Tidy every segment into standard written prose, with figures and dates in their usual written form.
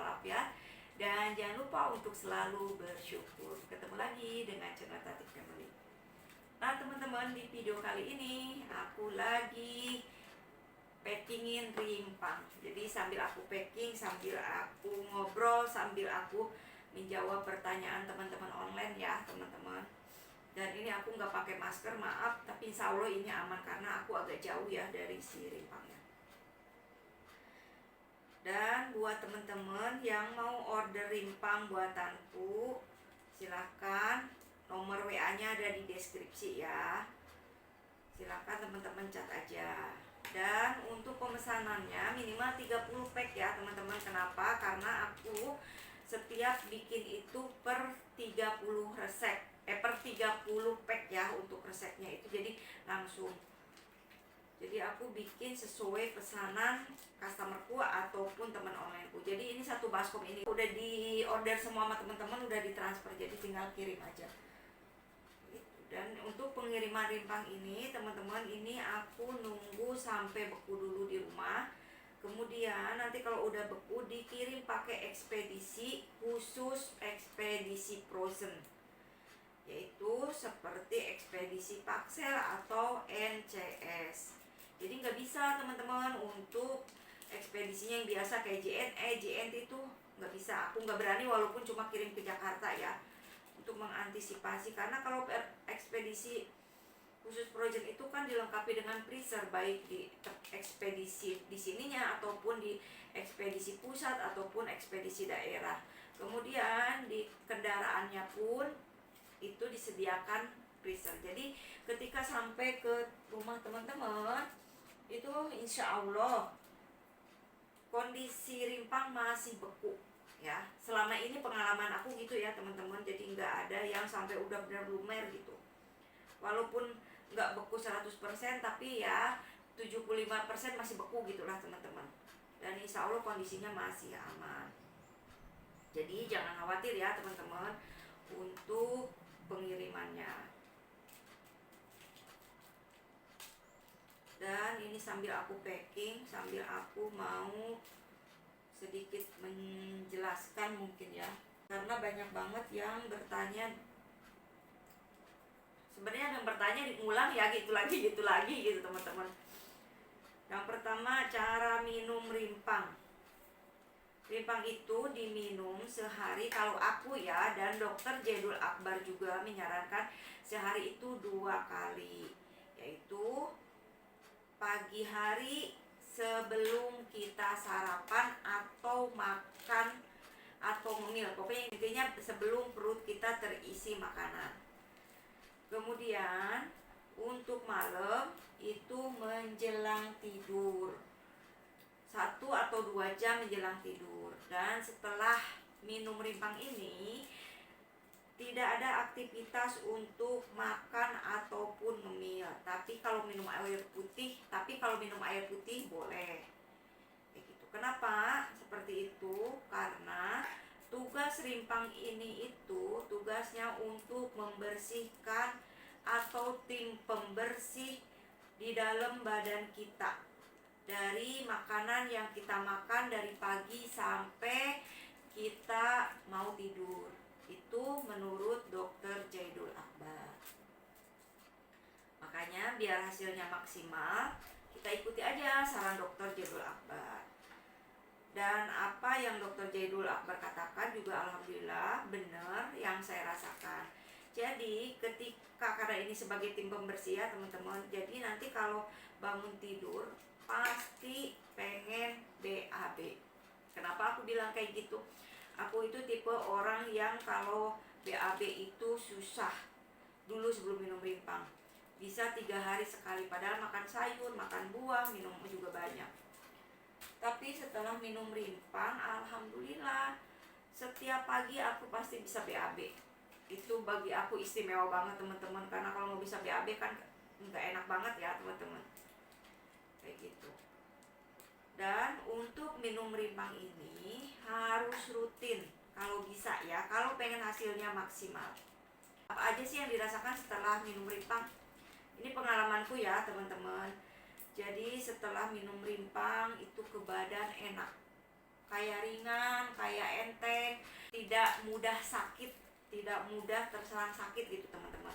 walafiat. Dan jangan lupa untuk selalu bersyukur. Ketemu lagi dengan channel Tati Family. Nah teman-teman, di video kali ini aku lagi packingin rimpang. Jadi sambil aku packing, sambil aku ngobrol, sambil aku menjawab pertanyaan teman-teman online ya teman-teman. Dan ini aku nggak pakai masker, maaf, tapi insya Allah ini aman karena aku agak jauh ya dari si rimpangnya. Dan buat teman-teman yang mau order rimpang buatanku, silahkan, nomor WA-nya ada di deskripsi ya. Silahkan teman-teman chat aja. Dan untuk pemesanannya minimal 30 pack ya teman-teman. Kenapa? Karena aku setiap bikin itu per 30 resep, per 30 pack ya untuk resepnya itu, jadi langsung. Jadi aku bikin sesuai pesanan customerku ataupun teman onlineku. Jadi ini satu baskom ini udah di order semua sama teman-teman, udah ditransfer, jadi tinggal kirim aja. Dan untuk pengiriman rimpang ini teman-teman, ini aku nunggu sampai beku dulu di rumah. Kemudian nanti kalau udah beku dikirim pakai ekspedisi khusus, ekspedisi frozen, yaitu seperti ekspedisi Paksel atau NCS. Jadi nggak bisa teman-teman untuk ekspedisinya yang biasa kayak JNE, JNT itu nggak bisa. Aku nggak berani walaupun cuma kirim ke Jakarta ya, untuk mengantisipasi. Karena kalau ekspedisi khusus frozen itu kan dilengkapi dengan freezer, baik di ekspedisi di sininya ataupun di ekspedisi pusat ataupun ekspedisi daerah. Kemudian di kendaraannya pun itu disediakan freezer. Jadi ketika sampai ke rumah teman-teman itu insya Allah kondisi rimpang masih beku ya. Selama ini pengalaman aku gitu ya teman-teman, jadi nggak ada yang sampai udah benar lumer gitu. Walaupun nggak beku 100%, tapi ya 75% masih beku gitulah teman-teman. Dan insya Allah kondisinya masih aman. Jadi jangan khawatir ya teman-teman untuk pengirimannya. Dan ini sambil aku packing, sambil aku mau sedikit menjelaskan mungkin ya, karena banyak banget yang bertanya. Sebenarnya yang bertanya diulang ya, gitu lagi gitu teman-teman. Yang pertama, cara minum rimpang. Rimpang itu diminum sehari, kalau aku ya, dan dokter Jaidul Akbar juga menyarankan sehari itu 2 kali, yaitu pagi hari sebelum kita sarapan atau makan atau ngemil, pokoknya intinya sebelum perut kita terisi makanan. Kemudian untuk malam itu menjelang tidur, 1 atau 2 jam menjelang tidur. Dan setelah minum rimpang ini tidak ada aktivitas untuk makan ataupun ngemil. Tapi kalau minum air putih boleh. Kayak gitu. Kenapa seperti itu? Karena tugas rimpang ini itu tugasnya untuk membersihkan atau tim pembersih di dalam badan kita dari makanan yang kita makan dari pagi sampai kita mau tidur. Itu menurut dokter Jaidul Akbar. Makanya biar hasilnya maksimal, kita ikuti aja saran dokter Jaidul Akbar. Dan apa yang dokter Jaidul Akbar katakan juga alhamdulillah benar yang saya rasakan. Jadi ketika, karena ini sebagai tim pembersih ya teman-teman, jadi nanti kalau bangun tidur pasti pengen BAB. Kenapa aku bilang kayak gitu? Aku itu tipe orang yang kalau BAB itu susah dulu sebelum minum rimpang. Bisa 3 hari sekali, padahal makan sayur, makan buah, minum juga banyak. Tapi setelah minum rimpang, alhamdulillah setiap pagi aku pasti bisa BAB. Itu bagi aku istimewa banget teman-teman, karena kalau mau bisa BAB kan nggak enak banget ya teman-teman. Kayak gitu. Dan untuk minum rimpang ini harus rutin kalau bisa ya, kalau pengen hasilnya maksimal. Apa aja sih yang dirasakan setelah minum rimpang? Ini pengalamanku ya teman-teman. Jadi setelah minum rimpang itu ke badan enak. kayak ringan, kayak enteng, tidak mudah sakit, tidak mudah terserang sakit gitu teman-teman.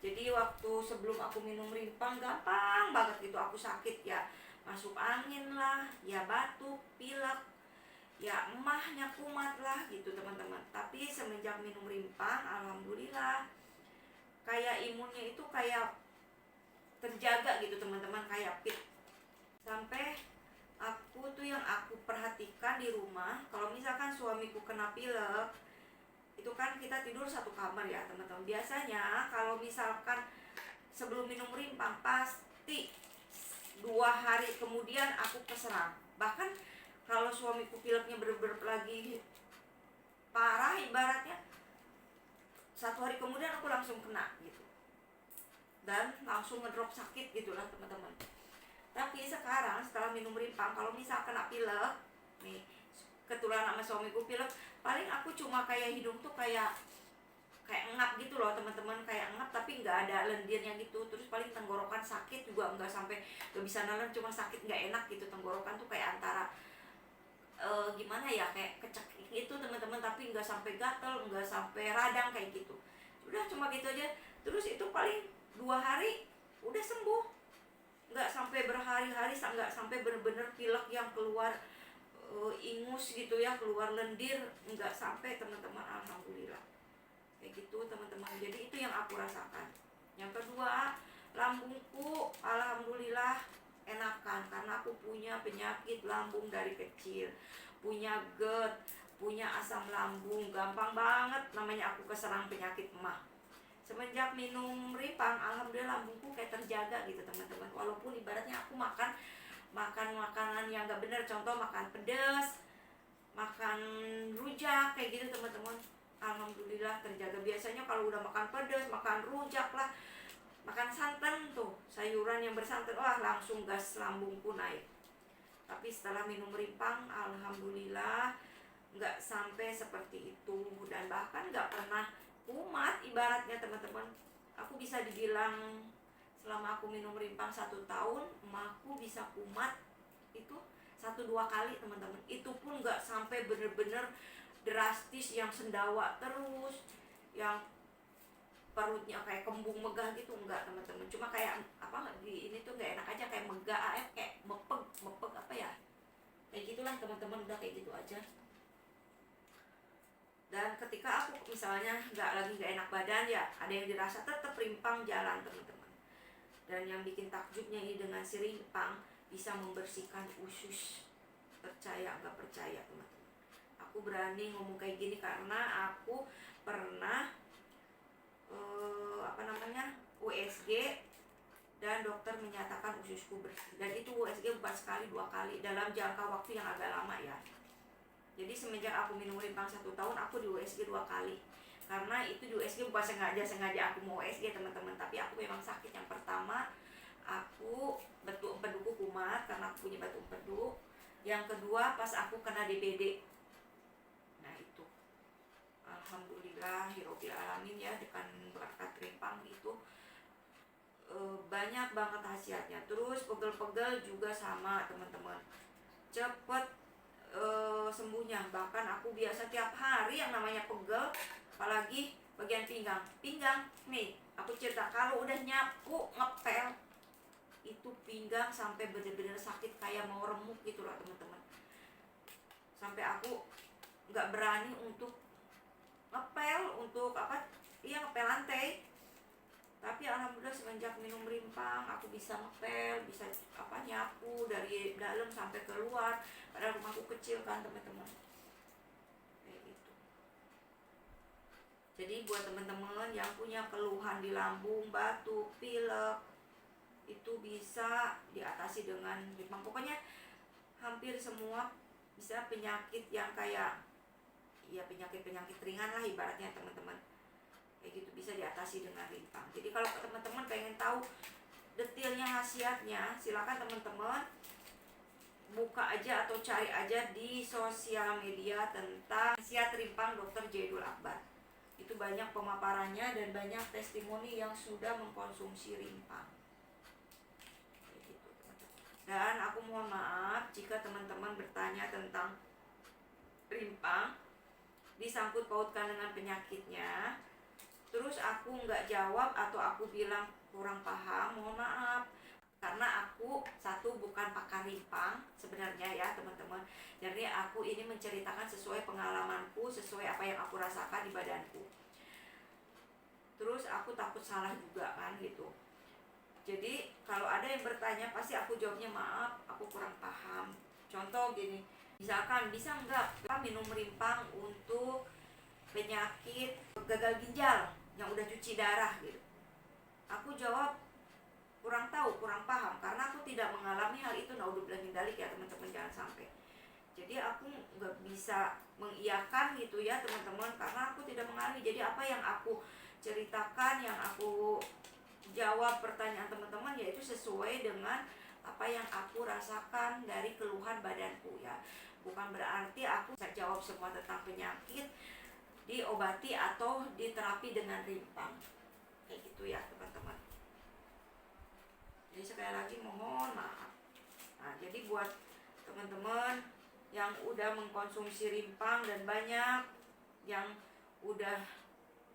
Jadi waktu sebelum aku minum rimpang gampang banget gitu aku sakit, ya masuk angin lah, ya batuk, pilek, ya emahnya kumat lah gitu teman-teman. Tapi semenjak minum rimpang alhamdulillah kayak imunnya itu kayak terjaga gitu teman-teman, kayak fit. Sampai aku tuh yang aku perhatikan di rumah, kalau misalkan suamiku kena pilek, itu kan kita tidur satu kamar ya teman-teman. Biasanya kalau misalkan sebelum minum rimpang pasti 2 hari kemudian aku keserang. Bahkan kalau suamiku pileknya bener-bener lagi parah ibaratnya, 1 hari kemudian aku langsung kena gitu, dan langsung ngedrop sakit gitulah teman-teman. Tapi sekarang setelah minum rimpang, kalau misal kena pilek nih, keturunan sama suamiku pilek, paling aku cuma kayak hidung tuh kayak ngap gitu loh teman-teman, kayak ngap tapi nggak ada lendirnya gitu. Terus paling tenggorokan sakit juga nggak sampai nggak bisa nelen, cuma sakit nggak enak gitu. Tenggorokan tuh kayak antara gimana ya, kayak kecekik gitu teman-teman, tapi nggak sampai gatel, nggak sampai radang kayak gitu. Udah cuma gitu aja. Terus itu paling 2 hari udah sembuh, nggak sampai berhari-hari, nggak sampai bener-bener pilek yang keluar ingus gitu ya, keluar lendir, nggak sampai teman-teman, alhamdulillah kayak gitu teman-teman. Jadi itu yang aku rasakan. Yang kedua, lambungku alhamdulillah enakan, karena aku punya penyakit lambung dari kecil, punya GERD, punya asam lambung, gampang banget namanya aku keserang penyakit emah. Semenjak minum rimpang alhamdulillah lambungku kayak terjaga gitu teman-teman. Walaupun ibaratnya aku makan makanan yang gak bener, contoh makan pedas, makan rujak kayak gitu teman-teman, alhamdulillah terjaga. Biasanya kalau udah makan pedas, makan rujak lah, makan santan tuh, sayuran yang bersantan, wah langsung gas lambungku naik. Tapi setelah minum rimpang alhamdulillah nggak sampai seperti itu, dan bahkan nggak pernah kumat ibaratnya teman-teman. Aku bisa dibilang selama aku minum rimpang 1 tahun, emakku bisa kumat itu 1-2 kali teman-teman. Itu pun nggak sampai bener-bener drastis yang sendawa terus, yang perutnya kayak kembung megah gitu, enggak teman-teman. Cuma kayak apa, di ini tuh nggak enak aja, kayak megah, kayak mepeg apa ya, kayak gitulah teman-teman. Udah kayak gitu aja. Dan ketika aku misalnya nggak enak badan, ya ada yang dirasa, tetap rimpang jalan teman-teman. Dan yang bikin takjubnya ini, dengan si rimpang bisa membersihkan usus. Percaya nggak percaya teman-teman, aku berani ngomong kayak gini karena aku pernah USG, dan dokter menyatakan ususku bersih. Dan itu USG bukan sekali 2 kali dalam jangka waktu yang agak lama ya. Jadi semenjak aku minum rimpang 1 tahun, aku di USG 2 kali. Karena itu di USG bukan sengaja aku mau USG teman-teman, tapi aku memang sakit. Yang pertama, aku batu empeduku kumat karena aku punya batu empedu. Yang kedua, pas aku kena DBD. Nah itu, alhamdulillah hiraubil alamin ya, dengan berkat rimpang itu banyak banget khasiatnya. Terus pegel-pegel juga sama teman-teman, cepet sembuhnya. Bahkan aku biasa tiap hari yang namanya pegel, apalagi bagian pinggang nih, aku cerita, kalau udah nyapu ngepel itu pinggang sampai bener-bener sakit kayak mau remuk gitu lah teman-teman. Sampai aku nggak berani untuk ngepel, untuk ngepel lantai. Tapi alhamdulillah semenjak minum rimpang aku bisa ngepel, bisa nyapu dari dalam sampai keluar. Padahal rumahku kecil kan teman-teman, kayak gitu. Jadi buat teman-teman yang punya keluhan di lambung, batuk, pilek, itu bisa diatasi dengan rimpang. Pokoknya hampir semua bisa penyakit yang kayak ya penyakit ringan lah ibaratnya teman-teman, kayak gitu bisa diatasi dengan rimpang. Jadi kalau teman-teman pengen tahu detailnya khasiatnya, silakan teman-teman buka aja atau cari aja di sosial media tentang khasiat rimpang Dr. Jaidul Akbar. Itu banyak pemaparannya dan banyak testimoni yang sudah mengkonsumsi rimpang. Kayak gitu teman-teman. Dan aku mohon maaf jika teman-teman bertanya tentang rimpang, disangkut pautkan dengan penyakitnya, terus aku nggak jawab atau aku bilang kurang paham, mohon maaf. Karena aku satu bukan pakar rimpang sebenarnya ya teman-teman. Jadi aku ini menceritakan sesuai pengalamanku, sesuai apa yang aku rasakan di badanku. Terus aku takut salah juga kan gitu. Jadi kalau ada yang bertanya pasti aku jawabnya maaf, aku kurang paham. Contoh gini, misalkan bisa nggak kita minum rimpang untuk penyakit gagal ginjal yang udah cuci darah gitu. Aku jawab kurang tahu, kurang paham, karena aku tidak mengalami hal itu. Naudzubillah min dzalik ya teman-teman, jangan sampai. Jadi aku nggak bisa mengiyakan gitu ya teman-teman, karena aku tidak mengalami. Jadi apa yang aku ceritakan, yang aku jawab pertanyaan teman-teman, yaitu sesuai dengan apa yang aku rasakan dari keluhan badanku ya. Bukan berarti aku bisa jawab semua tentang penyakit diobati atau diterapi dengan rimpang kayak gitu ya teman-teman. Jadi sekali lagi mohon maaf. Nah, jadi buat teman-teman yang udah mengkonsumsi rimpang dan banyak yang udah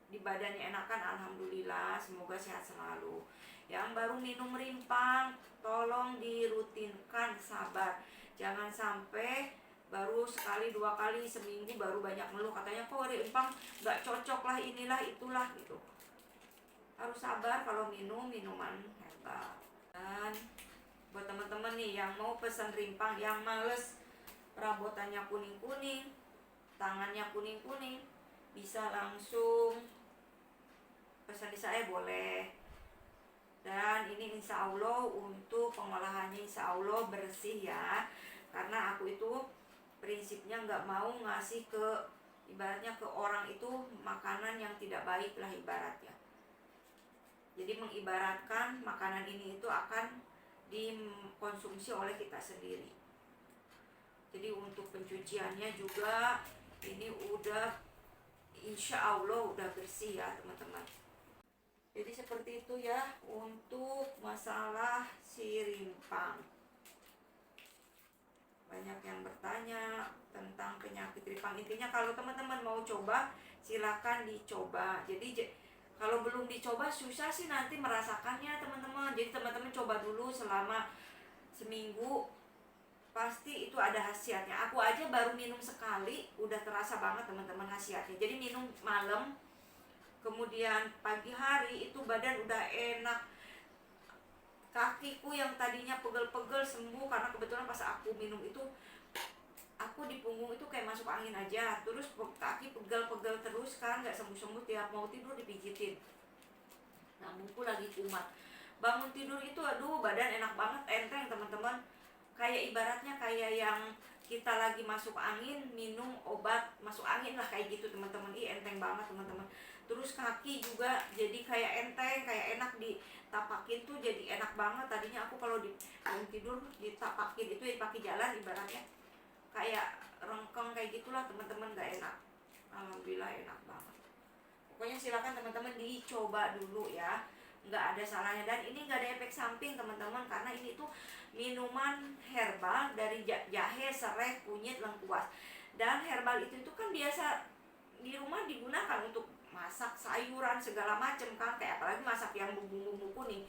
di badannya enakan, alhamdulillah, semoga sehat selalu. Yang baru minum rimpang, tolong dirutinkan, sabar. Jangan sampai baru sekali dua kali seminggu baru banyak ngeluh, katanya kok rimpang nggak cocok lah, inilah itulah gitu. Harus sabar kalau minum minuman herbal. Dan buat teman-teman nih yang mau pesan rimpang, yang males perabotannya kuning-kuning, tangannya kuning-kuning, bisa langsung pesan di saya, boleh. Dan ini insya Allah untuk pengolahannya insya Allah bersih ya, karena aku itu prinsipnya nggak mau ngasih ke, ibaratnya ke orang itu makanan yang tidak baik lah ibaratnya. Jadi mengibaratkan makanan ini itu akan dikonsumsi oleh kita sendiri. Jadi untuk pencuciannya juga ini udah insya Allah udah bersih ya teman-teman. Jadi seperti itu ya untuk masalah si rimpang. Banyak yang bertanya tentang penyakit rimpang. Intinya kalau teman-teman mau coba silakan dicoba. Jadi kalau belum dicoba susah sih nanti merasakannya teman-teman. Jadi teman-teman coba dulu selama seminggu, pasti itu ada khasiatnya. Aku aja baru minum sekali udah terasa banget teman-teman khasiatnya. Jadi minum malam, kemudian pagi hari itu badan udah enak. Kakiku yang tadinya pegel-pegel sembuh, karena kebetulan pas aku minum itu aku di punggung itu kayak masuk angin aja. Terus kaki pegel-pegel terus kan, nggak sembuh-sembuh, tiap mau tidur dipijitin. Nah, buku lagi kumat. Bangun tidur itu aduh badan enak banget, enteng teman-teman. Kayak ibaratnya kayak yang kita lagi masuk angin, minum obat masuk angin lah, kayak gitu teman-teman. Enteng banget teman-teman. Terus kaki juga jadi kayak enteng, kayak enak ditapakin tuh, jadi enak banget. Tadinya aku kalau di bangun tidur ditapakin itu ya pakai jalan, ibaratnya kayak rengkeng kayak gitulah teman-teman, gak enak. Alhamdulillah enak banget. Pokoknya silakan teman-teman dicoba dulu ya, nggak ada salahnya. Dan ini nggak ada efek samping teman-teman, karena ini tuh minuman herbal dari jahe, serai, kunyit, lengkuas. Dan herbal itu kan biasa di rumah digunakan untuk masak sayuran segala macem kan, kayak apalagi masak yang bumbu-bumbu kuning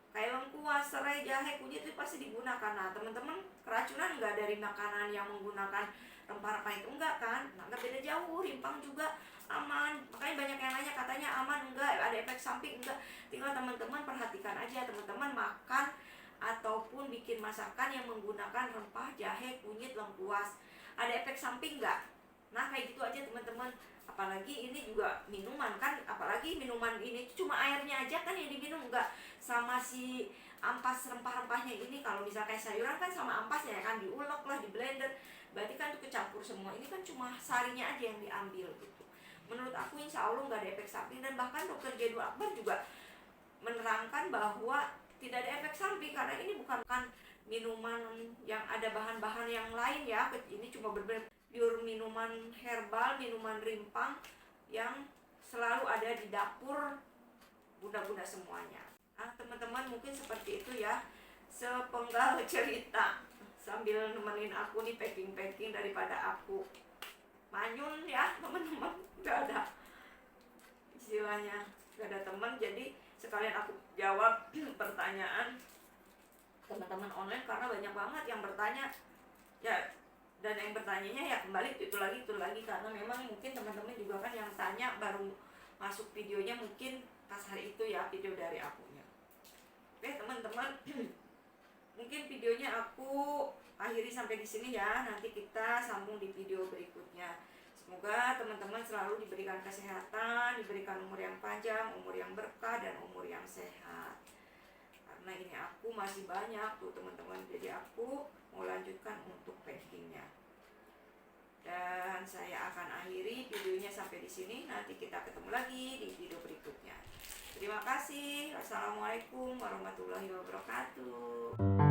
kayak lengkuas, serai, jahe, kunyit itu pasti digunakan. Nah teman-teman, keracunan nggak dari makanan yang menggunakan rempah-rempah itu, enggak kan? Nah, nggak beda jauh. Rimpang juga aman. Makanya banyak yang nanya katanya aman, enggak ada efek samping, enggak. Tinggal teman-teman perhatikan aja, teman-teman makan ataupun bikin masakan yang menggunakan rempah, jahe, kunyit, lengkuas, ada efek samping enggak? Nah kayak gitu aja teman-teman. Apalagi ini juga minuman kan, apalagi minuman ini cuma airnya aja kan yang diminum, enggak sama si ampas rempah-rempahnya ini. Kalau misalnya kayak sayuran kan sama ampasnya ya kan, diulek lah, di blender, berarti kan itu kecampur semua. Ini kan cuma sarinya aja yang diambil gitu. Menurut aku insya Allah nggak ada efek samping. Dan bahkan dokter Jadul Akbar juga menerangkan bahwa tidak ada efek samping, karena ini bukan minuman yang ada bahan-bahan yang lain ya. Ini cuma benar-benar pure minuman herbal, minuman rimpang yang selalu ada di dapur bunda-bunda semuanya. Nah teman-teman, mungkin seperti itu ya sepenggal cerita sambil nemenin aku nih packing-packing daripada aku teman-teman, nggak ada istilahnya, nggak ada teman. Jadi sekalian aku jawab pertanyaan teman-teman online karena banyak banget yang bertanya ya, dan yang bertanyanya ya kembali itu lagi karena memang mungkin teman-teman juga kan yang tanya baru masuk videonya mungkin pas hari itu ya, video dari akunya. Oke teman-teman, mungkin videonya aku akhiri sampai di sini ya. Nanti kita sambung di video berikutnya. Semoga teman-teman selalu diberikan kesehatan, diberikan umur yang panjang, umur yang berkah, dan umur yang sehat. Karena ini aku masih banyak tuh teman-teman, jadi aku mau lanjutkan untuk packingnya. Dan saya akan akhiri videonya sampai di sini. Nanti kita ketemu lagi di video berikutnya. Terima kasih. Wassalamualaikum warahmatullahi wabarakatuh.